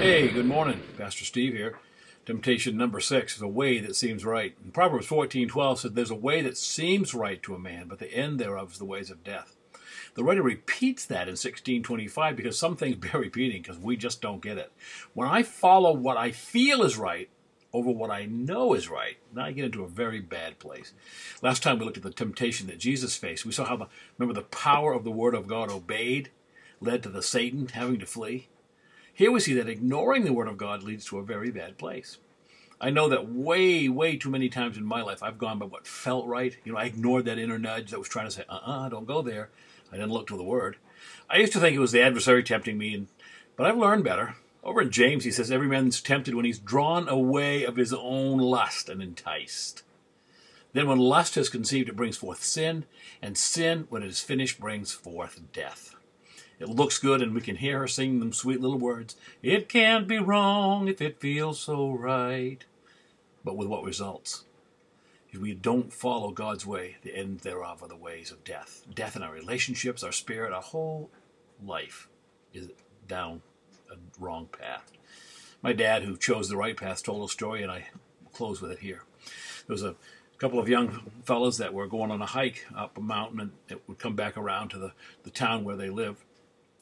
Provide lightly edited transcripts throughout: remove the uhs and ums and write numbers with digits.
Hey, good morning. Pastor Steve here. Temptation number 6 is a way that seems right. And Proverbs 14:12 said, "There's a way that seems right to a man, but the end thereof is the ways of death." The writer repeats that in 16:25 because some things bear repeating because we just don't get it. When I follow what I feel is right over what I know is right, now I get into a very bad place. Last time we looked at the temptation that Jesus faced. We saw how remember the power of the word of God obeyed led to the Satan having to flee. Here we see that ignoring the Word of God leads to a very bad place. I know that way too many times in my life I've gone by what felt right. I ignored that inner nudge that was trying to say, don't go there. I didn't look to the Word. I used to think it was the adversary tempting me, but I've learned better. Over in James, he says, every man's tempted when he's drawn away of his own lust and enticed. Then when lust is conceived, it brings forth sin, and sin, when it is finished, brings forth death. It looks good, and we can hear her singing them sweet little words. It can't be wrong if it feels so right. But with what results? If we don't follow God's way, the end thereof are the ways of death. Death in our relationships, our spirit, our whole life is down a wrong path. My dad, who chose the right path, told a story, and I close with it here. There was a couple of young fellas that were going on a hike up a mountain, and it would come back around to the town where they lived.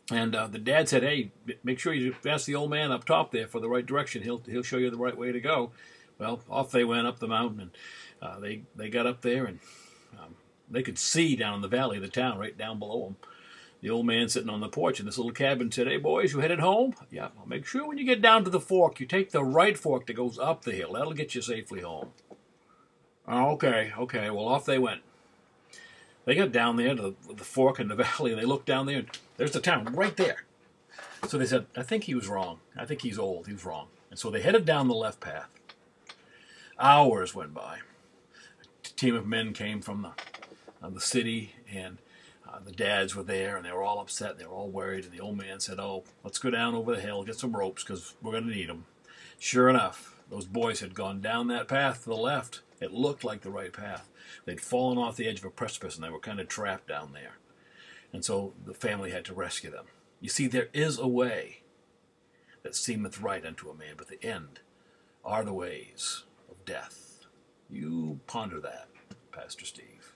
And the dad said, "Hey, make sure you ask the old man up top there for the right direction. He'll show you the right way to go." Well, off they went up the mountain, and they got up there, and they could see down in the valley of the town, right down below them. The old man sitting on the porch in this little cabin said, "Hey, boys, you headed home? Yeah, well, make sure when you get down to the fork, you take the right fork that goes up the hill. That'll get you safely home." "Oh, okay. Well, off they went. They got down there to the fork in the valley, and they looked down there, and there's the town right there. So they said, I think he was wrong. I think he's old. He was wrong. And so they headed down the left path. Hours went by. A team of men came from the city, and the dads were there, and they were all upset. They were all worried, and the old man said, "Oh, let's go down over the hill, get some ropes, because we're going to need them." Sure enough, those boys had gone down that path to the left. It looked like the right path. They'd fallen off the edge of a precipice, and they were kind of trapped down there. And so the family had to rescue them. You see, there is a way that seemeth right unto a man, but the end are the ways of death. You ponder that, Pastor Steve.